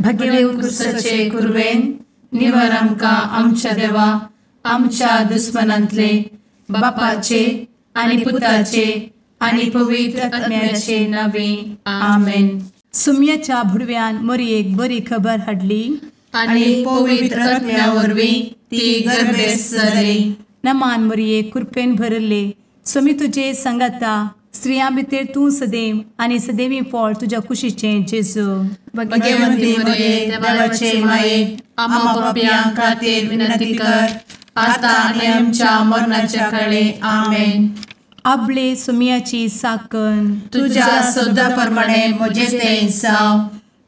भगे उत्कृष्टाचे कुर्वेन निवार आमकां आमच्या देवा आमच्या दुस्मनांतले बापाचे आनी पुताचे आनी पवित्र आत्म्याचे नावे आमेन. सुम्याच्या भुडव्यान मरयेक बरी खबर हाडली आनी पवित्र आत्म्या वरवीं ती गर्भेस जाली. नमान मरयेक कृपेन भरले सुमी तुजे संगता स्त्रियां भितर तूं सदैव आनी सदैवी फळ तुज्या कुशीचें जेजू. भगवंती मरिये देवाचे माये आम्हा पाप्यां खातीर विनंती कर आता आनी आमच्या मरणाच्या काळी आमेन. आपले सुमयाची साकन तुझ्या सोदा प्रमाणे म्हजे तें जाव.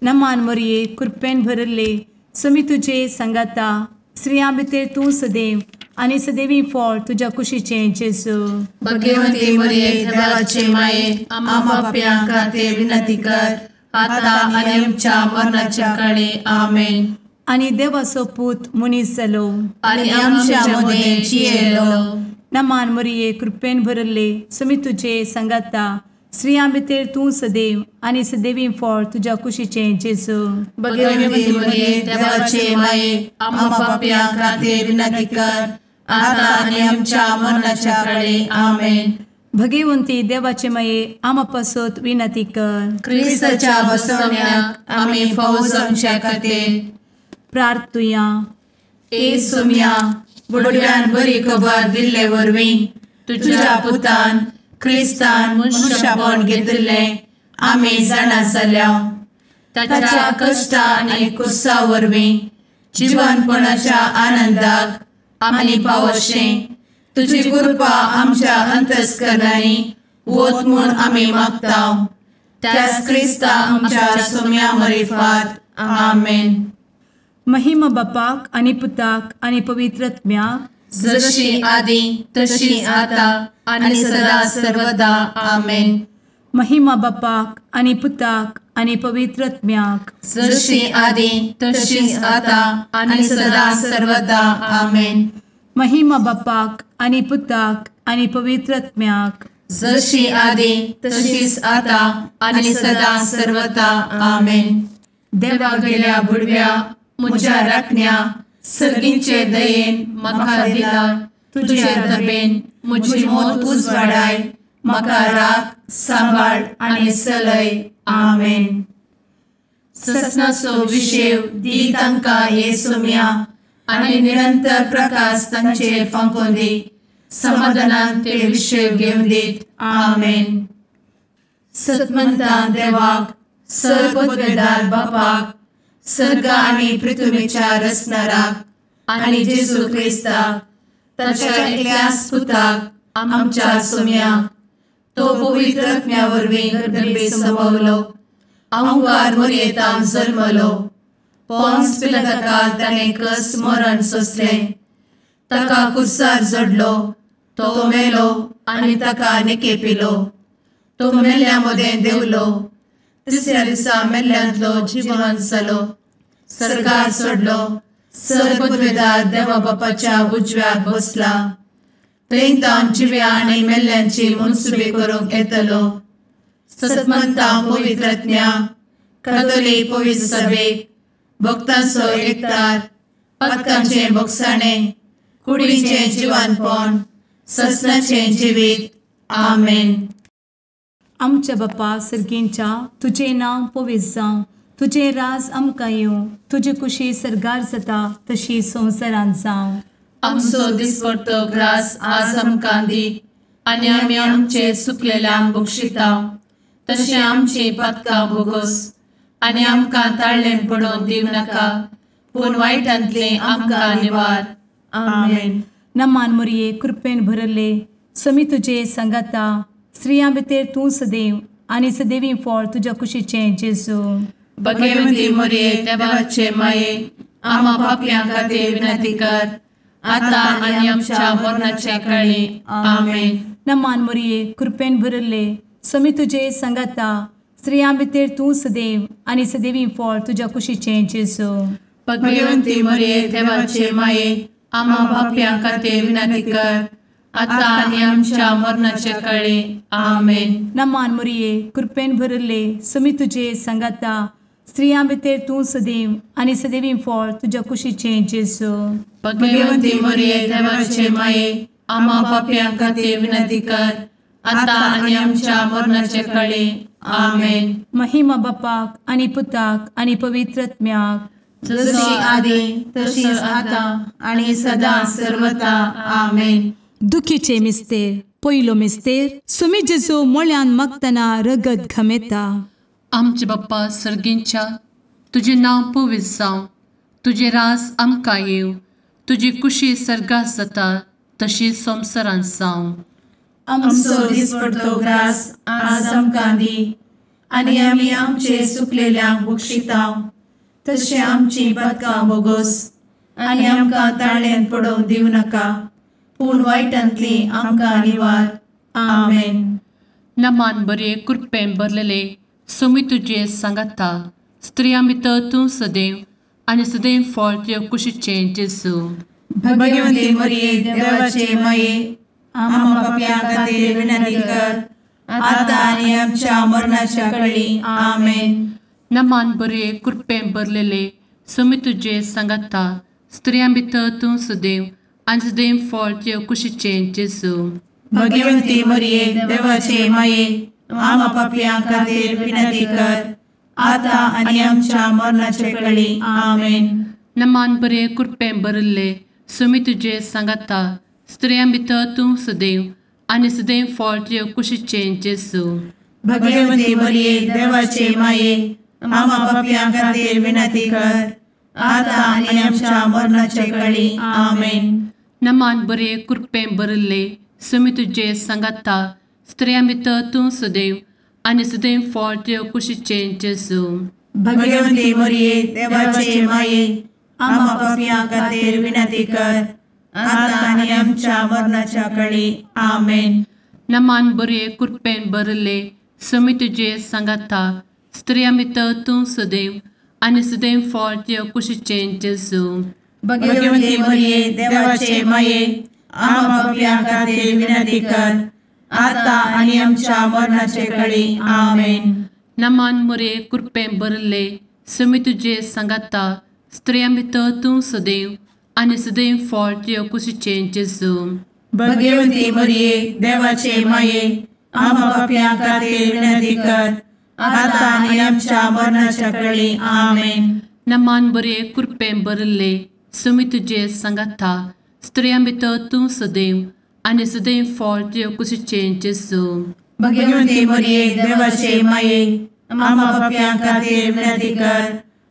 नमान मरये कृपेन भरले सुमी तुजे संगता स्त्रियां भितर तूं सदैव आनी सदैवी फळ तुज्या कुशीचें जेजू. भगवंती मरिये देवाचे माये आम्हा पाप्यां खातीर विनंती कर आता आनी आमच्या मरणाच्या काळी आमेन. आनी देवाचो पूत मनीस जालो आनी आमच्या मदीं जियेलो. नमान मरये कृपेन भरले सुमी तुजे संगता स्त्रियां भितर तूं सदैव आनी सदैवी फळ तुज्या कुशीचें जेजू. भगवंती मरिये देवाचे माये आम्हा पाप्यां खातीर विनंती कर आता आनी आमच्या मरणाच्या काळी आमेन. भगवंती देवाचे माये आमा पासत विनंती कर. क्रिस्ताच्या बसवण्याक आमी फावो जावच्या खातीर प्रार्थुया. ए सुम्या बुडव्यान बरी खबर दिल्ले वरवीं तुज्या पुतान क्रिस्तान मनशापण घेतिल्लें आमी जाणा जाल्या. ताच्या कश्टा आनी कुसा वरवीं जिवनपणाच्या आनंदाक आमी पावशें तुजी कृपा आमच्या अंतस्करणांनी वत म्हूण आमी मागतांव. त्याच क्रिस्ता आमच्या सुम्या मरिफात आमेन. महिमा बापाक आनी पुताक आनी पवित्र आत्म्याक जशी आदी तशी आता आनी सदा सर्वदा आमेन. महिमा बापाक आनी पुताक आनी पवित्र आत्म्याक जशी आदी तशीच आता आनी सदा सर्वदा आमेन. महिमा बापाक आनी पुताक आनी पवित्र आत्म्याक जशी आदी तशीच आता आनी सदा सर्वदा आमेन. देवा गेल्या बुडव्या म्हज्या राखण्या सर्गींचे दयेन म्हाका दिला तुजे दबेन म्हजी मोत उजवाडाय म्हाका राख सांबाळ आनी चलय आमेन. ससनाचो विशेव दी तांकां ये सुम्या आनी निरंतर प्रकाश तांचेर फांकून दी. समाधानान ते विशेव घेवन दीत आमेन. सतमंता देवाक सर्वपदवेदार बापाक सर्ग आनी पृथ्वीच्या रचणाराक आनी जेजू क्रिस्ताक ताच्या एकल्याच पुताक आमच्या सुम्याक तो पवित्र आत्म्या वरवीं गर्भे संभवलो. अंगार मरयेंत जल्मलो. पोन्स पिलाताका ताणें कस मरण सोंसलें. ताका कुर्सार जडलो. तो मेलो आनी ताका निकेपिलो. तो मेल्ल्या मदें देंवलो. तिसऱ्या दिसा मेल्ल्यांतलो जिवंत जालो. सर्गार चडलो. सर्वपदवेदार देवा बापाच्या उजव्याक बसला. थंय जिव्या आनी मेल्ल्यांची मनसुबे करूंक येतलो. सतमंता पवित्र आत्म्या कातोलीक पवित्र सभेक भक्तांचो एकठार पातकांचें भोगसाणें कुडीचें जिवनपण ससनाचें जिवीत आमेन. आमच्या बापा सर्गींच्या तुजें नांव पवित्र जावं. तुजें राज आमकां येवं. तुजी कुशी सर्गार जाता तशी संवसारांत जावं. आमचो दिसपडटो ग्रास आज आमकां दी आनी आमी आमचे चुकलेल्यांक बक्षितांव. तशें आमची पातकां भोगोस आनी आमकां ताळ्ळें पडोवन दिवं नाका पूण वायटांतले आमकां निवार आमेन. नमान मरये कृपेन भरले समी तुजे संगता स्त्रियां भितर तूं सदैव आनी सदैवी फळ तुज्या कुशीचें जेजू. भगवंती मरिये देवाचे माये आम्हा पाप्यां खातीर विनंती कर आता आनी आमच्या मरणाच्या काळी आमेन. नमान मरये कृपेन भरले समी तुजे संगता स्त्रियां भितर तूं सदैव आनी सदैवी फळ तुज्या कुशीचें जेजू. भगवंती मरिये देवाचे माये आम्हा पाप्यां खातीर विनंती कर आता आनी आमच्या मरणाच्या काळी आमेन. नमान मरये कृपेन भरले समी तुजे संगता स्त्रियां भितर तूं सदैव आनी सदैवी फळ तुज्या कुशीचें जेजू. भगवंती मरिये देवाचे माये, आम्हा पाप्यां खातीर विनंती कर, आता आनी आमच्या मरणाचे काळी. आमेन. महिमा बापाक आनी पुताक आनी पवित्र आत्म्याक, जशी आदी तशीच आता आणि सदा सर्वदा. आमेन. दुखीचे मिस्तेर. पयलो मिस्तेर. सुमी जेजू मळ्यान मागतना रगत घामेता. आमचे बाप्पा सर्गींच्या, तुझे नाव पवित्र जावं, तुझे राज आमकां येव, तुजी कुशी सर्गात जाता तशी संवसारांत जावं. आमचो दिसपडटो ग्रास आज आमकां दी, आनी आमी आमचे सुकलेल्यांक बक्षितांव, तशें आमची पातकां बोगोस आनी आमकां ताळ्यान पडोवंक दिवं नाका, पूण वायटांतली आमकां निवार. आमेन. नमान बरे कृपेन भरलेले सुमी तुजे सांगाता, स्त्रियां भितर तूं सदैव आनी सदैव फळ तुज्या कुशीचें जेजू. भगवंती मरिये देवाचे माये, आम्हा पाप्यां खातीर विनंती कर, आता आनी आमच्या मरणाच्या काळी. आमेन. नमान बरे कृपेन भरलेले सुमी तुजे सांगाता, स्त्रियां भितर तूं सदैव आनी सदैव फळ तुज्या कुशीचें जेजू. भगवंती मरिये देवाचे माये, आम्हा पाप्यां खातीर विनंती कर, आता आनी आमच्या मरणाचे काळी. आमेन. नमान बरे कृपेन भरले सुमी तुजे सांगाता, स्त्रियां भितर तूं सदैव आनी सदैव फळ तुज्या कुशीचें जेजू. भगवंती मरिये देवाचे माये, आम्हा पाप्यां खातीर विनंती कर, आता आनी आमच्या मरणाचे काळी. आमेन. नमान बरे कृपेन भरले सुमी तुजे सांगाता, स्त्रियां भितर तूं सदैव आनी सदैव फळ तुज्या कुशीचें जेजू. भगवंती मरिये देवाचे माये, आम्हा पाप्यां खातीर विनंती कर, आता आनी आमच्या मरणाच्या काळी. आमेन. नमान बरे कृपेन भरले सुमी तुजे सांगाता, स्त्रियां भितर तूं सदैव आनी सदैव फळ तुज्या कुशीचें जेजू. भगवंती मरिये देवाचे माये, आम्हा पाप्यां खातीर विनंती कर, आता आनी आमच्या मरणाचे काळी. आमेन. नमान बरे कृपेन भरले सुमी तुजे सांगाता, स्त्रियां भितर तूं सदैव आनी सदैव फळ तुज्या कुशीचें जेजू. भगवंती मरिये देवाचे माये, आम्हा पाप्यां खातीर विनंती कर, आता आनी आमच्या मरणाच्या काळी. आमेन. नमान बरे कृपेन भरले सुमी तुजे सांगाता, स्त्रियां भितर तूं सदैव आनी सदैव फळ तुज्या कुशीचें जेजू. भगवंती मरिये देवाचे माये, आम्हा पाप्यां खातीर विनंती कर,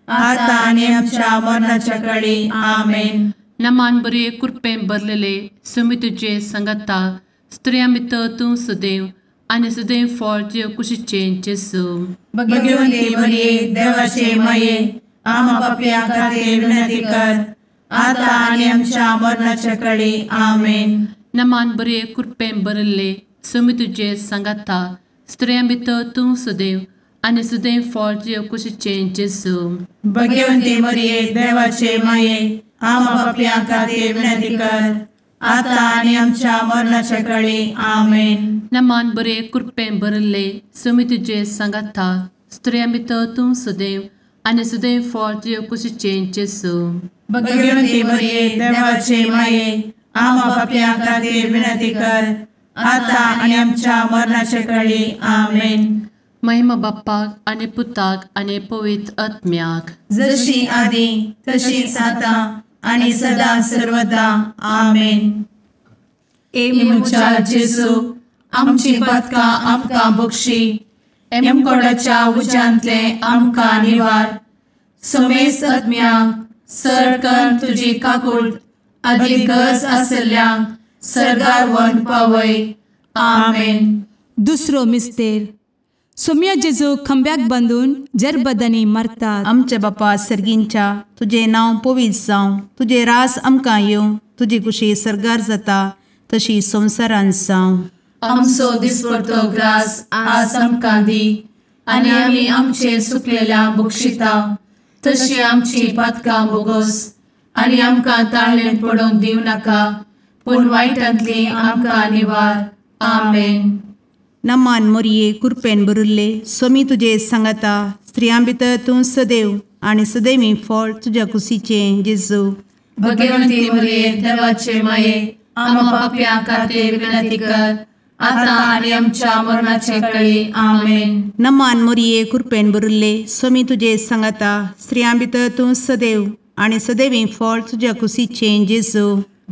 आता आनी आमच्या मरणाच्या काळी. आमेन. नमान बरे कृपेन भरलेले सुमी तुजे सांगाता, स्त्रियां भितर तूं सदैव आनी सदैव फळ तुज्या कुशीचें जेजू. भगवंती मरिये देवाचे माये, आम्हा पाप्यां खातीर विनंती कर, आता आनी आमच्या मरणाच्या काळी. आमेन. नमान बरे कृपेन भरले सुमी तुजे सांगाता, स्त्रियां भितर तूं सदैव आनी सदैव फळ तुज्या कुशीचें जेजू. भगवंती मरिये देवाचे माये, आम्हा पाप्यां खातीर विनंती कर, आता आनी आमच्या मरणाच्या काळी. आमेन. नमान बरे कृपेन भरले सुमी तुजे सांगाता, स्त्रियां भितर तूं सदैव आनी सदैव फळ तुज्या कुशीचें जेजू. भगवंती मरिये देवाचे माये, आम्हा पाप्यां खातीर विनंती कर, आता आनी आमच्या मरणाच्या काळी. आमेन. महिमा बाप्पाक आनी पुताक आनी पवित्र आत्म्याक, जशी आदी तशीच आता आणि सदा सर्वदा. आमेन. एमच्या जेजू, आमची पातकां आमकां बक्षी, एमकोडाच्या उज्यांतले आमकां निवार. समेस्त आत्म्यांक सरकन तुजी काकूट, आदी गरज आसल्ल्यांक सर्गार व्हरून पावय. आमेन. दुसरो मिस्तेर. सोम्या जेजू खंब्याक बांदून जरबदानी मारतात. आमचे बापा सर्गींच्या, तुझे नाव पवित्र जावं, तुझे रास आमकां येवं, तुजी कुशी सर्गार जाता तशी संवसारांत जावं. आमचो दिसपडटो ग्रास आज आमकां दी, आनी आमी आमचे सुकलेल्यांक बक्षितांव, तशी आमची पातकां बोगोस आनी आमकां ताळ्यान पडोवंक दिवं नाका, पूण वायटांतली आमकां निवार. आमेन. नमान मोरये कृपेन बरुल्ले सोमी तुझे सांगता स्त्रियां भितर तूं सदैव आणि सदैवी फळ तुझ्या कुशीचे जेजू. भगवंती मरिये देवाचे माये आम्हा पाप्यां खातीर विनंती कर आता आणि आमच्या मरणाचे काळी आमेन. नमान मोरये कृपेन बरुल्ले सोमी तुझे सांगता स्त्रियां भितर तूं सदैव आणि सदैवी फळ तुझ्या कुशीचे जेजू.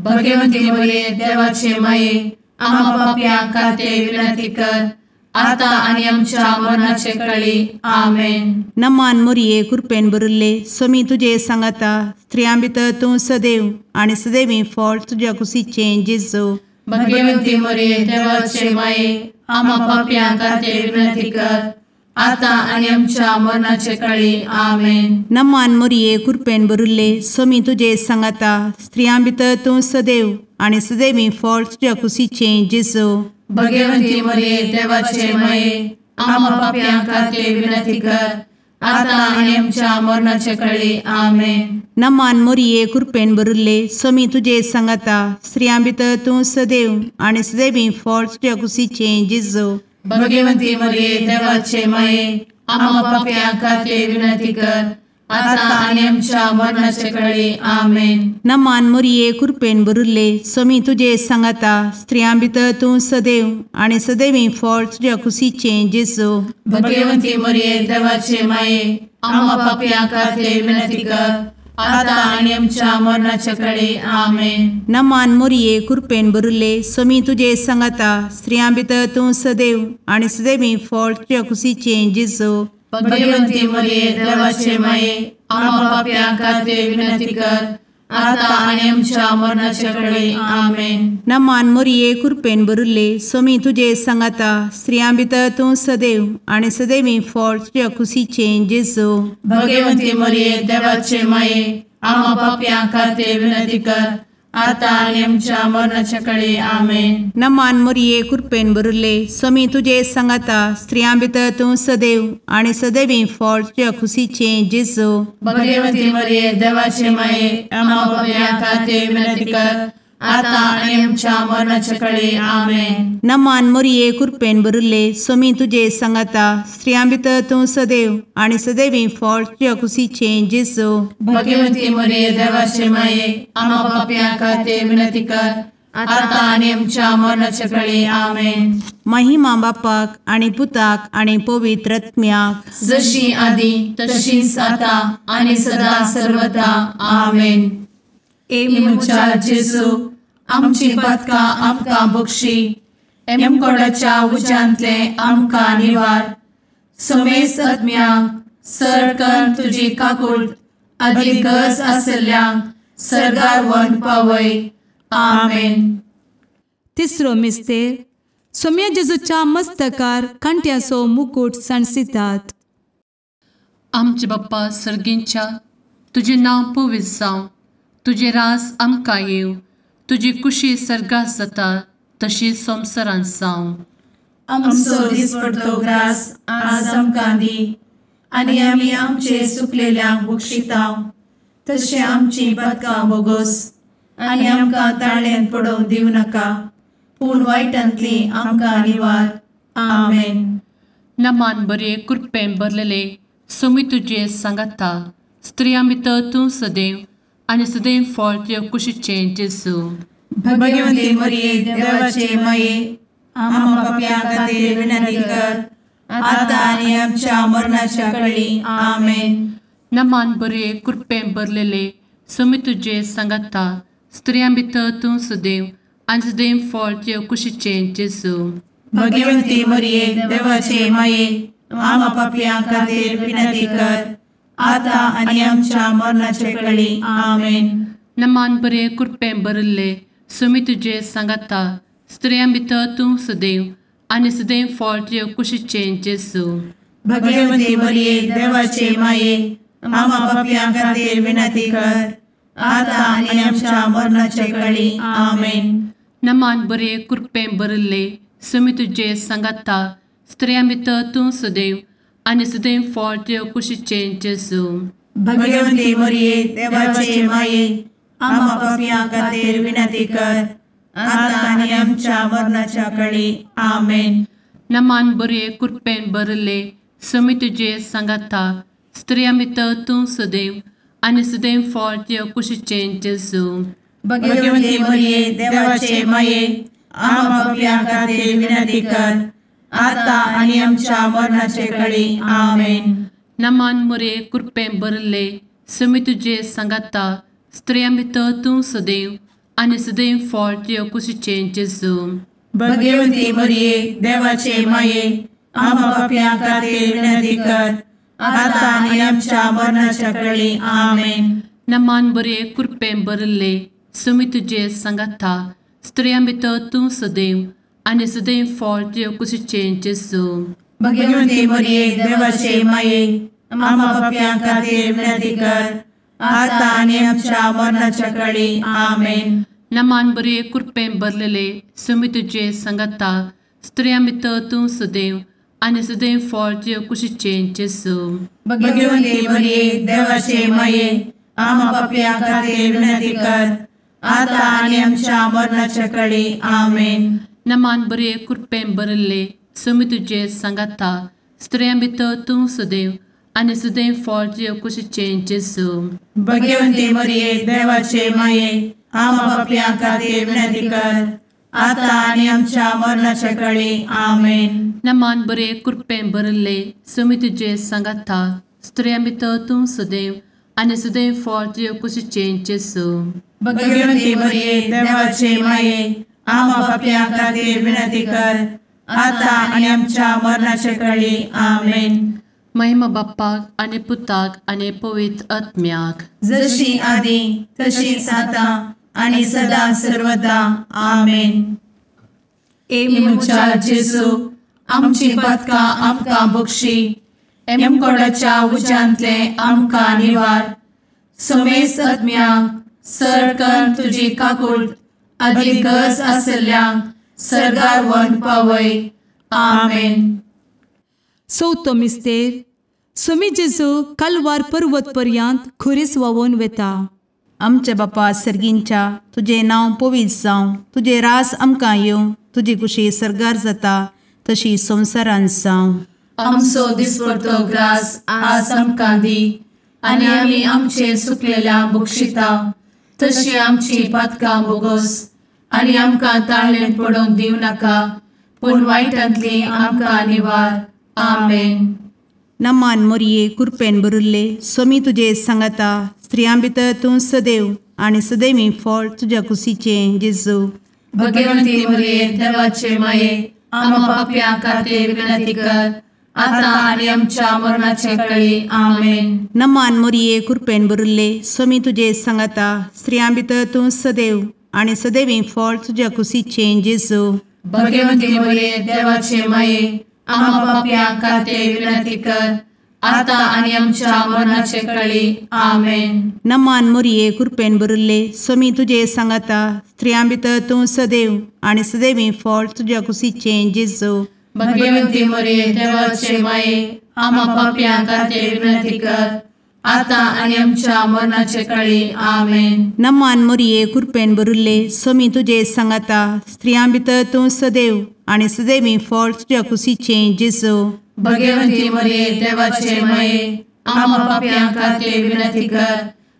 भगवंती मरिये देवाचे माये आम्हा पाप्यां खातीर विनंती कर आता आणि आमच्या मरणाचे काळी आमेन. नमान मोरये कृपेन बरुल्ले सोमी तुझे सांगता स्त्रियां भितर तूं सदैव आणि सदैवी फळ तुझ्या कुशीचे जेजू. भगवंती मरिये देवाचे माये आम्हा पाप्यां खातीर विनंती कर आता आणि आमच्या मरणाचे काळी आमेन. नमान मोरये कृपेन बरुल्ले सोमी तुझे सांगता स्त्रियां भितर तूं सदैव आणि सदैवी फळ तुझ्या कुशीचे जेजू. भगवंती मरिये देवाचे माये आम्हा पाप्यां खातीर विनंती कर आता आणि आमच्या मरणाचे काळी आमेन. नमान मोरये कृपेन बरुल्ले सोमी तुझे सांगता स्त्रियां भितर तूं सदैव आणि सदैवी फळ तुझ्या कुशीचे जेजू. भगवंती मरिये देवाचे माये आम्हा पाप्यां खातीर विनंती कर आता आणि आमच्या मरणाचे काळी आमेन. नमान मोरये कृपेन बरुल्ले सोमी तुझे सांगता स्त्रियां भितर तूं सदैव आणि सदैवी फळ तुझ्या कुशीचे जेजू. भगवंती मरिये देवाचे माये आम्हा पाप्यां खातीर विनंती कर आता आणि आमच्या मरणाचे काळी आमेन. नमान मोरये कृपेन बरुल्ले सोमी तुझे सांगता स्त्रियां भितर तूं सदैव आणि सदैवी फळ तुझ्या कुशीचे जेजू. भगवंती मरिये देवाचे माये आम्हा पाप्यां खातीर विनंती कर आता आणि आमच्या मरणाचे काळी आमेन. नमान मोरये कृपेन बरुल्ले सोमी तुझे सांगता स्त्रियां भितर तूं सदैव आणि सदैवी फळ तुझ्या कुशीचे जेजू. भगवंती मरिये देवाचे माये आम्हा पाप्यां खातीर विनंती कर आता आणि आमच्या मरणाच्या काळी आमेन. नमान मोरये कृपेन बरुल्ले सोमी तुझे सांगता स्त्रियां भितर तूं सदैव आणि सदैवी फळ तुझ्या कुशीचे जेजू. भगवंती मरिये देवाचे माये आम्हा पाप्यां खातीर विनंती कर आता आणि आमच्या मरणाच्या काळी आमेन. नमान मोरये कृपेन बरुल्ले सोमी तुझे सांगता स्त्रियां भितर तूं सदैव आणि सदैवी फळ तुझ्या कुशीचे जेजू. भगवंती मरिये देवाचे माये आम्हा पाप्यां खातीर विनंती कर आता आणि आमच्या मरणाच्या काळी आमेन. महिमा बापाक आणि पुताक आणि पवित्र आत्म्याक जशी आधी तशीच आता आणि सदा सर्वदा आमेन. मुचा जेजू आमची पदका आमकां बक्षी एमकोडाच्या उज्यांतले आमकां निवार. समेस्त आत्म्यांक सडकन तुजी काकूट अधिक गरज आसल्ल्यांक सर्गार व्हरून पावय. आमेन. तिसरो मिस्तेर सोम्या जेजूच्या मस्तकार कांट्याचो मुकुट सणसितात. आमचे बाप्पा सर्गींच्या तुझे नांव पवित्र जावं तुझे रास आमकां येव तुजी कुशी सर्गास जाता तशी संवसारांत जावं. आमचो दिसपडटो ग्रास आज आमकां दी आनी आमी आमचे सुकलेल्यांक बक्षिताव तशें आमची पदकां बोगोस आनी आमकां ताळ्यान पडोवंक दिवं नाका पूण वायटांतली आमकां निवार. आमेन. नमान बरे कृपेन भरलेले सोमी तुजे सांगता स्त्रियां भितर तूं सदैव आनी सदैव फळ तुज्या कुशीचे जेजू. भगवंती मरिये देवाचे माये आम्हा पाप्यां खातीर विनंती कर आता आनी आमच्या मरणाच्या काळी आमेन. नमान बरे कृपेन भरलेले सोमी तुजे सांगता स्त्रियां भितर तूं सदैव आनी सदैव फळ तुज्या कुशीचे जेजू. भगवंती मरिये देवाचे माये आम्हा पाप्यां खातीर विनंती कर आता आनी आमच्या मरणाचे काळी आमेन. नमान बरे कृपेन भरले सोमी तुजे सांगता स्त्रियां भितर तूं सदैव आनी सदैव फळ तुज्या कुशीचे जेजू. भगवंती मरिये देवाचे माये आम्हा पाप्यां खातीर विनंती कर आता आनी आमच्या मरणाचे काळी आमेन. नमान बरे कृपेन भरले सोमी तुजे सांगता स्त्रियां भितर तूं सदैव आनी सदैव फळ तुज्या कुशीचे जेजू. भगवंती मरिये देवाचे माये आम्हा पाप्यां खातीर विनंती कर आता आनी आमच्या मरणाच्या काळी आमेन. नमान बरे कृपेन भरले समी तुझे सांगाता स्त्रिया भितर तूं सदैव आनी सदैव फळ तुझ्या कुशीचें जेजू. भगवंती मरिये देवाचे माये आम्हा पापियां खातीर विनंती कर आता आणि आमच्या मरणाचे काळी आमेन. नमान मरे कृपेन भरले समी तुझे सांगाता स्त्रिया भितर तूं सदैव आनी सदैव फळ तुझ्या कुशीचें जेजू. भगवंती मरिये देवाचे माये आम्हा पापियां खातीर विनंती कर आता आणि आमच्या मरणाच्या काळी आमेन. नमान बरे कृपेन भरले समी तुझे सांगाता स्त्रिया भितर तूं सदैव आनी सदैव फळ तुझ्या कुशीचें जेजू. भगवंती मरिये देवाचे माये आम्हा पापियां खातीर विनंती कर आता आणि आमच्या मरणाच्या काळी आमेन. नमान बरे कृपेन भरलेले समी तुझे सांगाता स्त्रिया भितर तूं सदैव आनी सदैव फळ तुझ्या कुशीचें जेजू. भगवंती मरिये देवाचे माये आम्हा पापियां खातीर विनंती कर आता आणि आमच्या मरणाच्या काळी आमेन. नमान बरे कृपेन भरले समी तुझे सांगाता स्त्रिया भितर तूं सदैव आनी सदैव फळ तुझ्या कुशीचें जेजू. भगवंती मरिये देवाचे माये आम्हा पापियां खातीर विनंती कर आता आणि आमच्या मरणाच्या काळी आमेन. नमान बरे कृपेन भरले समी तुझे सांगाता स्त्रिया भितर तूं सदैव आनी सदैव फळ तुझ्या कुशीचें जेजू. भगवंती मरिये देवाचे माये आम्हा पापियां खातीर विनंती कर आता आणि आमच्या मरणाच्या काळी आमेन. महिमा बाप्पाक आनी पुताक आनी पवित्र आत्म्याक जशी आदी तशीच आता आणि सदा सर्वदा आमेन. मुचा जेजू आमची पदकां आमकां बक्षी एमकोडाच्या उज्यांतले आमकां निवार. समेस्त आत्म्यांक सडकन तुजी काकूट अधिक गरज आसल्ल्यांक सरगार व्हरून पावय. आमेन. चवथो मिस्तेर समी जेजू कलवार पर्वत पर्यंत खुरीस वावून वेता. आमचे बापा सर्गींच्या तुझे नांव पवित्र जावं, तुझे रास आमकां येवं, तुजी कुशी सरगार जाता तशी संवसारांत जावं. आमचो दिसपडटो ग्रास आज आमकां दी आनी आमी आमचे सुकलेल्यांक बक्षिता तशी आमची पातकां बोगोस आनी आमकां ताळ्ळेन पडोवंक दिवं नाका पूण वायटांतली आमकां निवार. आमेन. नमान मरिये कृपेन भरले समी तुझे सांगाता स्त्रियां भितर तूं सदैव आनी सदैवी फळ तुझ्या कुशीचें जेजू. भगवंती मरिये देवाचे माये आम्हा पापियां खातीर विनंती कर आता आणि आमच्या मरणाचे काळी आमेन. नमान मरिये कृपेन भरले समी तुझे सांगाता स्त्रियां भितर तूं सदैव आनी सदैवी फळ तुझ्या कुशीचें जेजू. भगवंती मरिये देवाचे माये आम्हा पापियां खातीर विनंती कर आता आणि आमच्या मरणाचे काळी आमेन. नमान मरिये कृपेन भरले समी तुझे सांगाता स्त्रियां भितर तूं सदैव आनी सदैवी फळ तुझ्या कुशीचें जेजू. भगवंती मरिये देवाचे माये आम्हा पापियां खातीर विनंती कर आता आणि आमच्या मरणाचे काळी आमेन. नमान मरिये कृपेन भरले समी तुझे सांगाता स्त्रियां भितर तूं सदैव आनी सदैवी फळ तुझ्या कुशीचें जेजू. भगवंती मरिये देवाचे माये आम्हा पापियां खातीर विनंती कर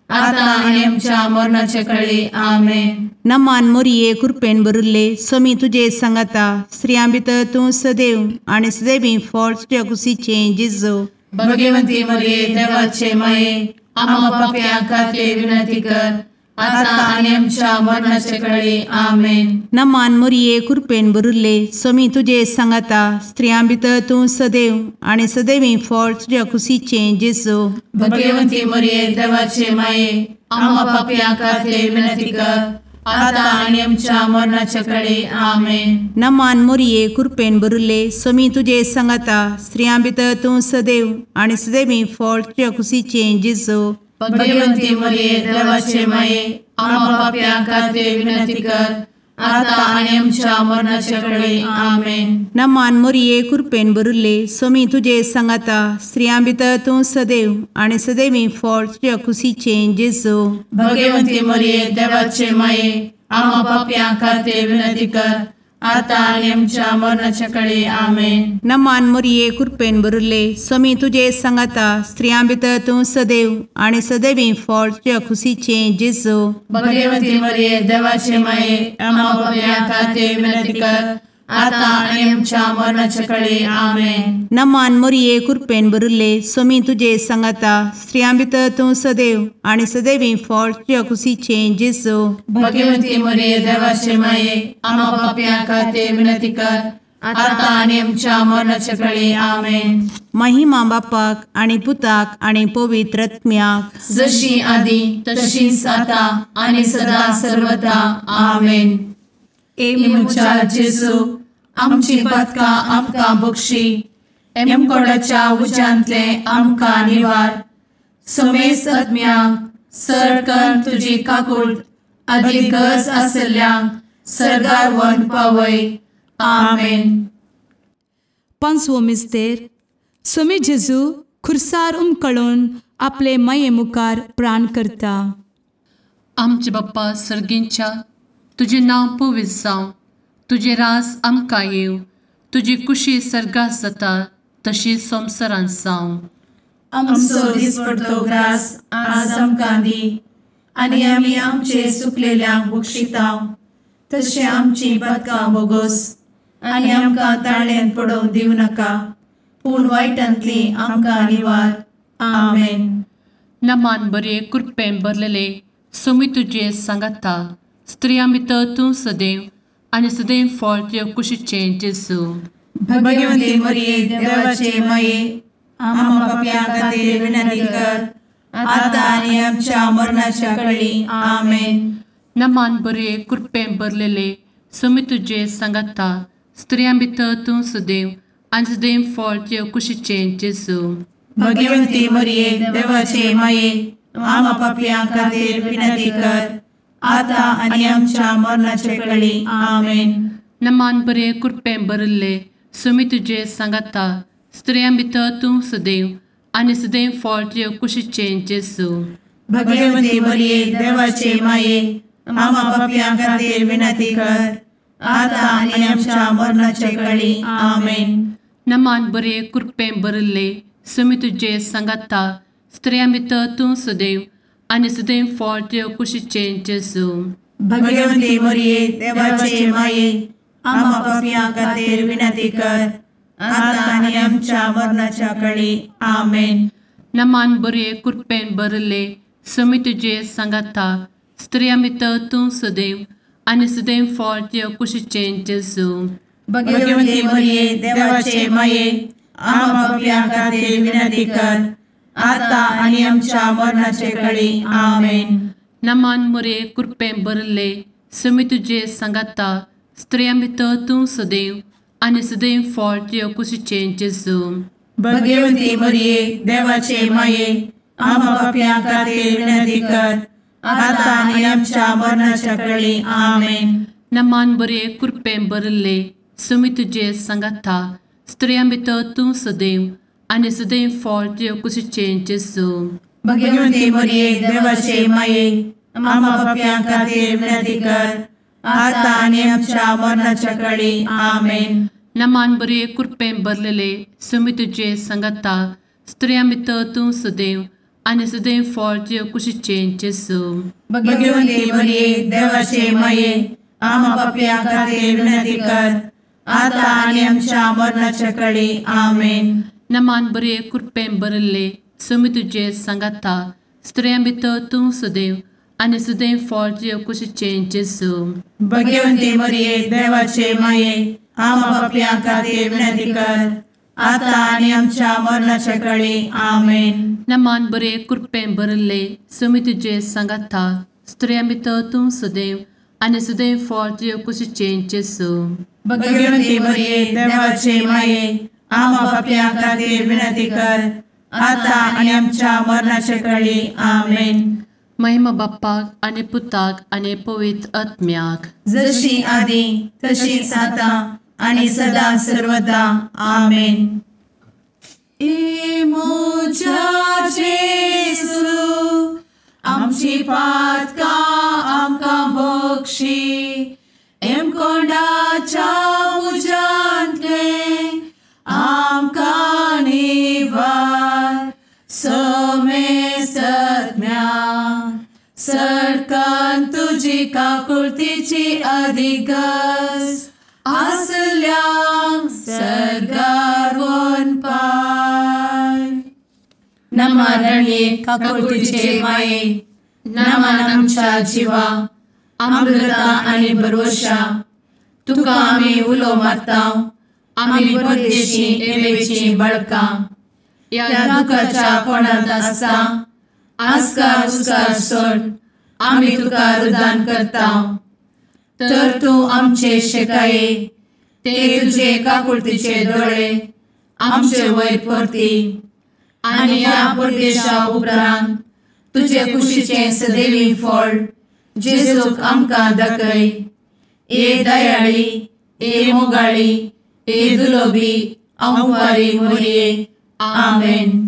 आता आणि आमच्या मरणाचे काळी आमेन. नमान मरिये कृपेन भरले समी तुझे सांगाता स्त्रियां भितर तूं सदैव आनी सदैवी फळ तुझ्या कुशीचें जेजू. भगवंती मरिये देवाचे माये आम्हा पापियां खातीर विनंती कर आता आणि आमच्या मरणाचे काळी आमेन. नमान मरिये कृपेन भरले समी तुझे सांगाता स्त्रियां भितर तूं सदैव आनी सदैवी फळ तुझ्या कुशीचें जेजू. भगवंती मरिये देवाचे माये आम्हा पापियां खातीर विनंती कर आता आणि आमच्या मरणाचे काळी आमेन. नमान मरिये कृपेन भरले समी तुझे सांगाता स्त्रियां भितर तूं सदैव आनी सदैवी फळ तुझ्या कुशीचें जेजू. भगवंती मरिये देवाचे माये आम्हा पापियां खातीर विनंती कर आता आणि आमच्या मरणाचे काळी आमेन. नमान मरिये कृपेन भरले समी तुझे सांगाता स्त्रियां भितर तूं सदैव आनी सदैवी फळ तुझ्या कुशीचें जेजू. भगवंती मरिये देवाचे माये आम्हा पापियां खातीर विनंती कर आता आणि आमच्या मरणाच्या काळी आमेन. नमान मोरये कृपेन बरुले स्वामी तुझे सांगाता स्त्रियां भितर तूं सदैव आणि सदैवी फळ तुझ्या खुशीचे जेजू. भगवती मरिये देवाचे माये आम्हा पाप्यां खातीर विनंती कर, आता आणि आमच्या मरणाच्या काळी आमेन. नमान मोरये कृपेन बरुले स्वामी तुझे सांगाता स्त्रियां भितर तूं सदैव आणि सदैवी फळ तुझ्या खुशीचे जेजू. भगवती मरिये देवाचे माये आम्हा पाप्यां खातीर विनंती कर, आता आणि आमच्या मरणाच्या काळी आमेन. महिमा बापाक आणि पुताक आणि पवित्र आत्म्याक, जशी आधी तशीच आता आणि सदा सर्वदा आमेन. इमुच्या जेजू आमची पदका आमकां बक्षी, एमकोडाच्या उज्यांतले आमकां निवार. समेस्त आत्म्यांक सरकन तुजी काकूट अधिक गरज आसल्ल्यांक सरगार वन पावय. आमेन. पांचवो मिस्तेर. स्वामी जेजू खुर्सार उमकळून आपले माये मुखार प्राण करता. आमचे बाप्पा सर्गींच्या तुझे नांव पवित्र जावं, तुझे राज आमकां येव, तुजी कुशी सर्गास जाता तशी संवसारांत जावं. आमचो दिसपडटो ग्रास आज आमकां दी, आनी आमी आमचे सुकलेल्यांक बक्षितांव. तशें आमची पदकां बोगोस आनी आमकां ताळ्यान पडोवंक दिवं नाका, पूण वायटांतली आमकां निवार. आमेन. नमान बरे कृपेन भरलेले स्वामी तुझे सांगाता स्त्रियां भितर तूं सदैव आणि सदैव फळ तुझ्या कुशीचे जेजू. भगवती मरिये देवाचे माये आम्हा पाप्यां खातीर विनंती कर, आता आनी आमच्या मरणाच्या काळी आमेन. नमान बरे कृपेन भरलेले स्वामी तुझे सांगाता स्त्रियां भितर तूं सदैव आणि सदैव फळ तुझ्या कुशीचे जेजू. भगवती मरिये देवाचे माये आम्हा पाप्यां खातीर विनंती कर, आता आनी आमच्या मरणाच्या काळी आमेन. नमान बरे कृपेन भरले स्वामी तुझे सांगाता स्त्रियां भितर तूं सदैव आणि सदैव फळ तुझ्या कुशीचे जेजू. भगवती मरिये देवाचे माये आम्हा पाप्यां खातीर विनंती कर, आता आनी आमच्या मरणाच्या काळी आमेन. नमान बरे कृपेन भरले स्वामी तुझे सांगाता स्त्रियां भितर तूं सदैव आणि सदैव फळ तुझ्या कुशीचे जेजू. भगवती मरिये देवाचे माये आम्हा पाप्यां खातीर विनंती कर, आता आनी आमच्या मरणाच्या काळी आमेन. नमान बरे कृपेन भरले स्वामी तुझे सांगाता स्त्रियां भितर तूं सदैव आणि सदैव फळ तुझ्या कुशीचे जेजू. भगवती मरिये देवाचे माये आम्हा पाप्यां खातीर विनंती कर, आता आनी आमच्या मरणाच्या काळी आमेन. नमान बरे कृपेन भरले स्वामी तुझे सांगाता स्त्रियां भितर तूं सदैव आणि सदैव फळ तुझ्या कुशीचे जेजू. भगवती मरिये देवाचे माये आम्हा पाप्यां खातीर विनंती कर, आता आनी आमच्या मरणाच्या काळी आमेन. नमान बरे कृपेन भरले स्वामी तुझे सांगाता स्त्रियां भितर तूं सदैव आणि सदैव फळ तुझ्या कुशीचे जेजू. भगवती मरिये देवाचे माये आम्हा पाप्यां खातीर विनंती कर, आता आनी आमच्या मरणाच्या काळी आमेन. नमान बरे कृपेन भरलेले स्वामी तुझे सांगाता स्त्रियां भितर तूं सदैव आणि सदैव फळ तुझ्या कुशीचे जेजू. भगवती मरिये देवाचे माये आम्हा पाप्यां खातीर विनंती कर, आता आनी आमच्या मरणाच्या काळी आमेन. नमान बरे कृपेन भरले स्वामी तुझे सांगाता स्त्रियां भितर तूं सदैव आणि सदैव फळ तुझ्या कुशीचे जेजू. भगवती मरिये देवाचे माये आम्हा पाप्यां खातीर विनंती कर, आता आनी आमच्या मरणाच्या काळी आमेन. नमान बरे कृपेन भरले स्वामी तुझे सांगाता स्त्रियां भितर तूं सदैव आणि सदैव फळ तुझ्या कुशीचे जेजू. भगवती मरिये देवाचे माये आम्हा पाप्यां खातीर विनंती कर, आता आनी आमच्या मरणाच्या काळी आमेन. महिमा बाप्पाक आणि पुताक आणि पवित्र आत्म्याक, जशी आधी तशीच आता आणि सदा सर्वदा आमेन. इमुच्या जेजू आमची पातकां आमकां बक्षी, एमकोंडाच्या तुजी काकुळतीची अधिगस आसल्यांक सरगार वन पाय. नमारणे काकुळतीचे माये नमान आमच्या जिवा अमृता आनी भरवशा तुका आमी उलो मारताव. आमी परदेशी येवेची बळकां या दुखाच्या कोणात आसता आस्कार उस्कार सोड आमी तुका रुदान करताव. तर तूं आमचे शेकाये ते तुजे काकुळतीचे दोळे आमचे वयर परती आनी या परदेशा उपरांत तुजे कुशीचे सदैवी फळ जेजूक आमकां दाखय. ए दयाळी ए मोगाळी ए दुलोबी अंवारी मोरये. आमेन.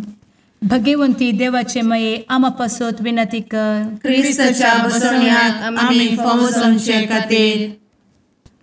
भगवंती देवाचे मये आमा पासत विनंती कर. क्रिस्ताच्या बसवण्याक आमी फावोसमचे खातीर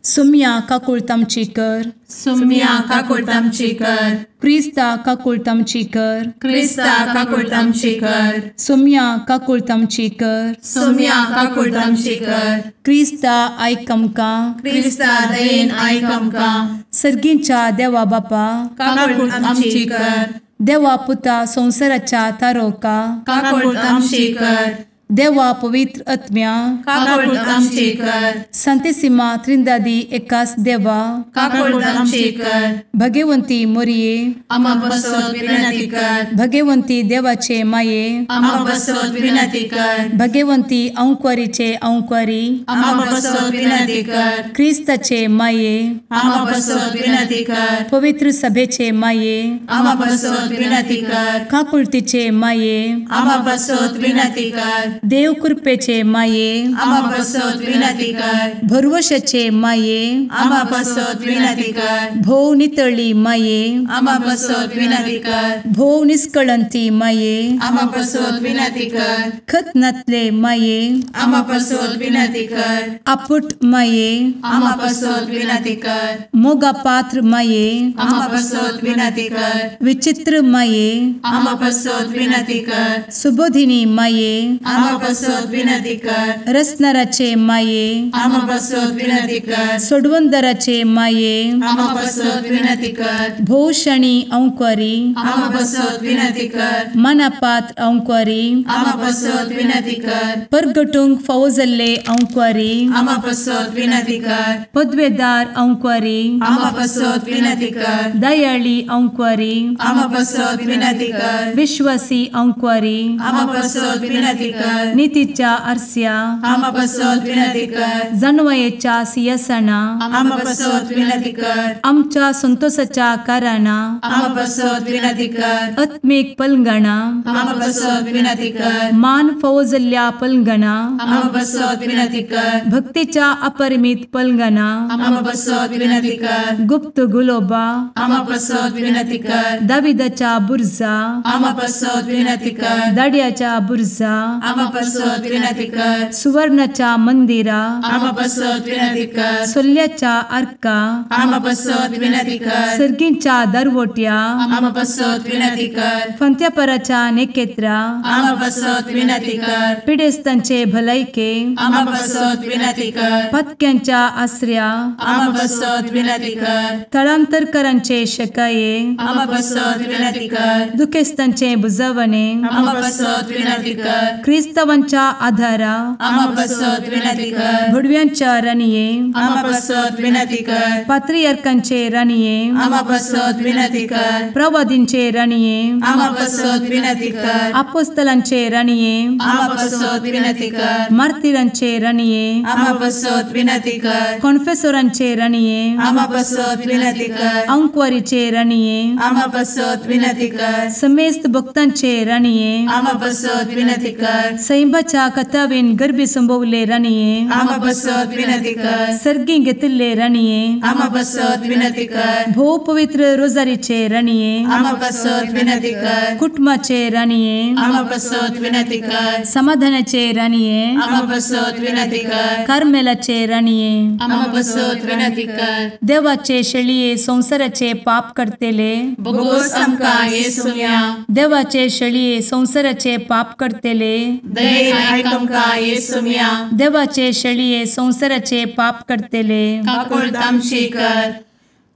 सुम्या काकुळतामची कर. सुम्या काकुळतामची कर. क्रिस्ता काकुळतामची कर. क्रिस्ता काकुळतामची कर. सुम्या काकुळतामची कर. सुम्या काकुळतामची कर. क्रिस्ता आयक आमकां. क्रिस्ता दयेन आयक आमकां. सर्गींच्या देवा बापा काकुळतामची कर. देवा पुता संसाराच्या तारोका काकुळतामची कर. देवा पवित्र आत्म्या काकुळतामची कर. सांतेसिमा त्रिंदादी एकाच देवा काकुळतामची कर. भगवंती मोरये आमा बसवत विनंती कर. भगवंती देवाचे माये आमा बसवत विनंती कर. भगवंती अंक्वारीचे अंक्वारी आमा बसवत विनंती कर. क्रिस्ताचे माये आमा बसवत विनंती कर. पवित्र सभेचे माये आमा बसवत विनंती कर. काकुळतीचे माये आमा बसवत विनंती कर. देव कृपेचे माये आमा बसवत विनंती कर. भरवशाचे माये आमा बसवत विनंती कर. भोव नितळी माये आमा बसवत विनंती कर. भोव निष्कळंती माये आमा बसवत विनंती कर. खतनातले माये आमा बसवत विनंती कर. आपुट माये आमा बसवत विनंती कर. मोगा पात्र माये आमा बसवत विनंती कर. विचित्र माये आमा बसवत विनंती कर. सुबोधिनी माये आमा बसवत विनंती कर. रसनाराचे माये आमा बसवत विनंती कर. सोडवंदराचे माये आमा बसवत विनंती कर. भोवशणी अंक्वारी आमा बसवत विनंती कर. मनापात्र अंक्वारी आमा बसवत विनंती कर. परगटूंक फावो जाल्ले अंक्वारी आमा बसवत विनंती कर. पदवेदार अंक्वारी आमा बसवत विनंती कर. दयाळी अंक्वारी आमा बसवत विनंती कर. विश्वासी अंक्वारी आमा बसवत विनंती कर. नीतीच्या आरस्या आमा बसवत विनंती कर. जाणवायेच्या सिंहासना आमा बसवत विनंती कर. आमच्या संतोषाच्या कारणा आमा बसवत विनंती कर. आत्मिक पलंगणा आमा बसवत विनंती कर. मान फावो जाल्ल्या पलंगणा आमा बसवत विनंती कर. भक्तीच्या अपरिमित पलंगणा आमा बसवत विनंती कर. गुप्त गुलोबा आमा बसवत विनंती कर. दाविदाच्या बुरजा आमा बसवत विनंती कर. दाड्याच्या बुरजा आमा बसवत विनंती कर. सुवर्णाच्या मंदिरा आमा बसवत विनंती कर. सोल्ल्याच्या अर्का आमा बसवत विनंती कर. सर्गींच्या दरवोट्या आमा बसवत विनंती कर. फंत्यापराच्या नेकेत्रा आमा बसवत विनंती कर. पिडेस्तांचे भलायके आमा बसवत विनंती कर. पथक्यांच्या आसऱ्या आमा बसवत विनंती कर. तळांतरकरांचे शकाये आमा बसवत विनंती कर. दुखेस्तांचे बुजावणे आमा बसवत विनंती कर. क्रिस्तवांच्या आधारा आमा बसवत विनंती कर. भडव्यांच्या राणीये आमा बसवत विनंती कर. पात्रियार्कांचे राणीये आमा बसवत विनंती कर. प्रवादींचे राणीये आमा बसवत विनंती कर. अपोस्तलांचे राणीये आमा बसवत विनंती कर. मार्तिरांचे राणीये आमा बसवत विनंती कर. कॉन्फेसोरांचे राणीये आमा बसवत विनंती कर. अंक्वारीचे राणीये आमा बसवत विनंती कर. समेस्त भक्तांचे राणीये आमा बसवत विनंती कर. सैंबाच्या कथावेन गर्भी संभवले राणीये आमा बसवत विनंती कर. सर्गी घेतले राणीये आमा बसवत विनंती कर. भोव पवित्र रोजारीचे राणीये आमा बसवत विनंती कर. कुटुंबाचे राणीये आमा बसवत विनंती कर. समाधानाचे राणीये आमा बसवत विनंती कर. कार्मेलाचे राणीये आमा बसवत विनंती कर. देवाचे शेळिये संसाराचे पाप करतेले बगोस आमकां येसुया. देवाचे शेळिये संसाराचे पाप करतेले दये आयक आमकां येसू म्या देवाचे शेळये संवसाराचे पाप करतेले काकूळ तामशी कर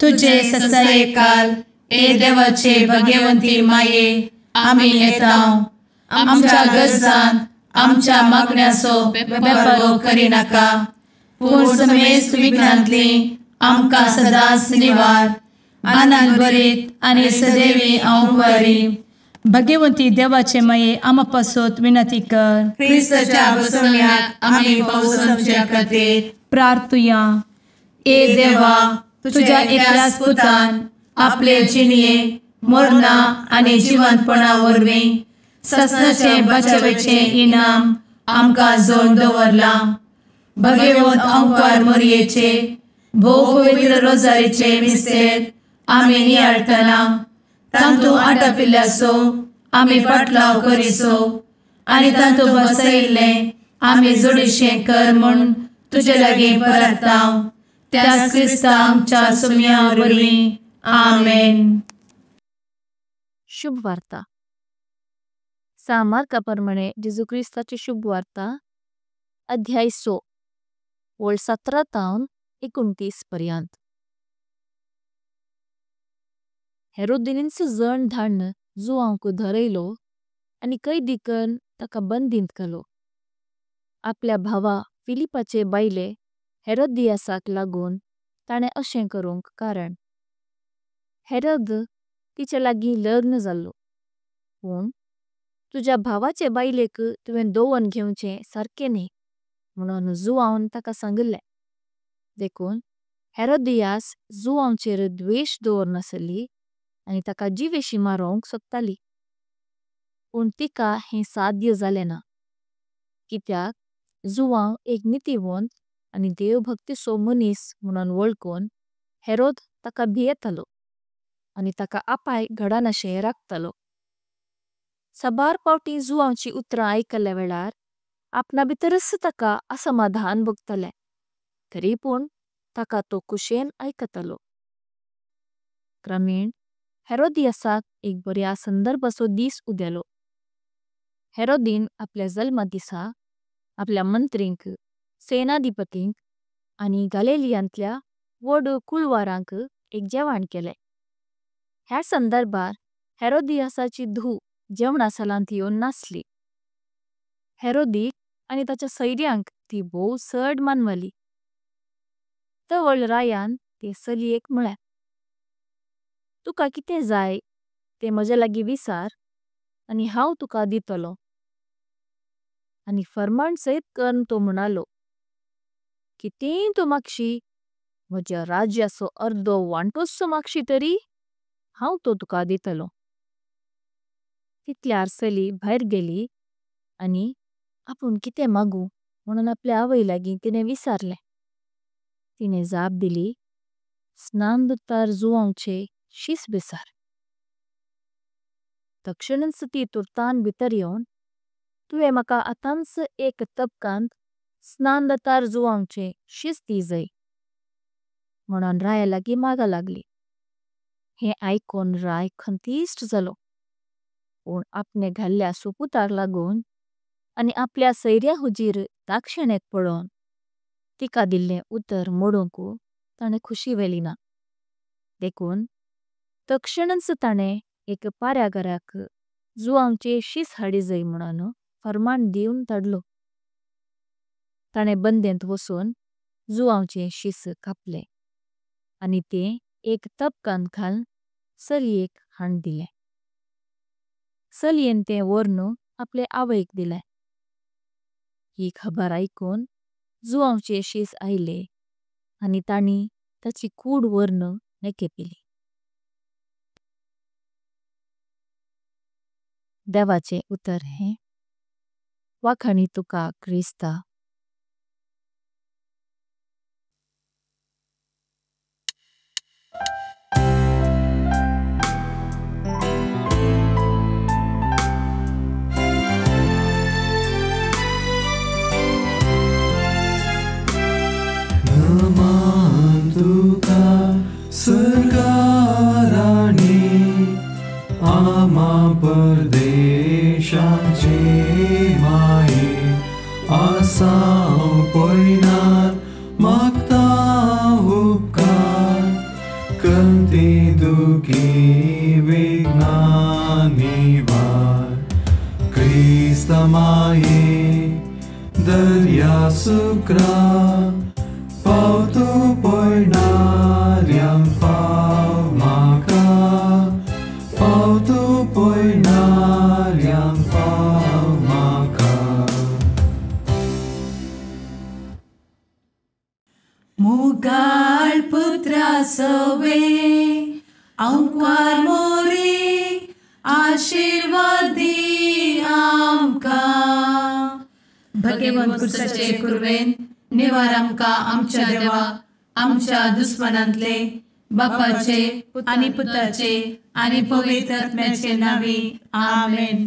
तुझे ससाये काल ए देवाचे भगवंती माये आमी येताव आमच्या गरजांत आमच्या मागण्याचो बेपारो करी नाका पूण समेस्त विघ्नांतली आमकां सदांच निवार आनंद बरीत आनी सदैवी औंकवारी भगवंती देवाचे माये आमा पासत विनंती कर क्रिस्ताच्या बसवण्यात आमी पावस आमच्या खातीर प्रार्थुया ए देवा तुझ्या एकल्याच पुतान आपले जिणये मरणा आनी जिवंतपणा वरवीं ससनाचे बचावेचे इनाम आमकां जोड दवरला भगवंत औंकार मोरयेचे भोव पवित्र रोजारीचे मिस्तेर आमी नियाळटना तांतू आटापिल्ल्यासो आमी पाटलाव करिसो आनी तांतू बसयिल्ले आमी जोडीशें कर म्हूण तुजे लागीं परताव त्याच क्रिस्ता आमच्या सुम्या वरवीं आमेन. शुभ वार्ता. सामार्काप्रमाणे जेजू क्रिस्ताची शुभ वार्ता अध्याय 6 वळ 17 तावन 29 पर्यंत. हेरोदिनींचो जण धाडन जुआंक धरयलो आनी कैदी करून ताका बंदींत केलो. आपल्या भावा फिलिपाचे बायले हेरोदियासाक लागून ताणें अशें करूंक कारण. हेरोद तिचे लागीं लग्न जाल्लो पूण तुज्या भावाचे बायलेक तुवें दोवन घेवचें सारकें न्ही म्हणून जुआवन ताका सांगलें. देखून हेरोदियास जुआंचेर द्वेष दवरनासली आनी ताका जिवेशी मारूंक सोदताली. पूण तिका हें साध्य जालें ना कित्याक जुआंव एक नितीवंत आनी देवभक्तीचो मनीस म्हणून वळखून हेरोद ताका भियेतालो आनी ताका आपाय घडनाशें राखतालो. साबार पावटी जुआंची उतरां आयकल्या वेळार आपणा भितरच ताका असमाधान भोगतालें तरी पूण ताका तो कुशेन आयकतालो. क्रमेण हेरोदियासाक एक बऱ्या संदर्भाचो दीस उदेलो. हेरोदीन आपल्या जल्मा दिसा आपल्या मंत्रींक सेनाधिपतींक आनी गलिलियांतल्या व्हड कुळवारांक एक जेवण केलें. ह्या संदर्भार हेरोदियासाची धूव जेवणासालांत येवन नासली. हेरोदीक आनी ताच्या सैर्यांक ती भोव चड मानवाली. तवळ रायान ते चलयेक म्हळें, तुका कितें जाय ते म्हजे लागीं विचार आनी हांव तुका दितलो. आनी फर्माण सैत करून तो म्हणालो, कितेंय तूं मागशी, म्हज्या राज्याचो अर्दो वांटोचो मागशी तरी हांव तो तुका दितलो. तितल्यार चली भायर गेली आनी आपूण कितें मागू म्हणून आपल्या आवय लागीं तिणें विचारलें. तिणें जाप दिली, स्नानदोतार जुआंवचे शीस बिसार. तक्षणच ती तुर्तान भितर येवन, तुवें म्हाका आतांच एक तबकांत स्नानदोतार जुआंवचे शीस दी जाय म्हणून राया लागीं मागा लागली. हें आयकून राय खंतिश्ट जालो पूण आपणे घाल्ल्या सोपुतार लागून आनी आपल्या सैर्या हुजीर दाक्षिणेक पळोवन तिका दिल्लें उतर मोडूंक ताणें खुशी वेली ना. देखून तक्षणच ताणें एक पाऱ्यागाराक जुआंवचे शीस हाडी जाय म्हणून फर्माण दिवन धाडलो. ताणें बंदेंत वचून जुआंवचे शीस कापले आनी तें एक तबकांत घालन चलयेक हाड दिलें. चलयेन तें व्हरून आपले आवयक दिलें. ही खबर आयकून जुआंवचे शीस आयले आनी तांणी ताची कूड व्हरून नेकेपिली. देवाचे उतर हें, वाखाणी तुका क्रिस्ता. सरकाराने आमा परदेशाचे माये जावं पळयनात मागता उपकार कंती दुखी वेगनानी वार क्रिस्त माये दर्या सुक्रा पावतो पळयणाऱ्यांक पाव म्हाका पावतो पळयणाऱ्यांक पाव म्हाका मुगाळ पुत्रा सवे अंकवार मोरी आशीर्वाद दी आमकां भगेवन कुर्साचे कुरवेन निवार आमकां आमच्या देवा आमच्या दुस्मनांतले बापाचे आनी पुताचे आनी पवित्र आत्म्याचे नावी आमेन.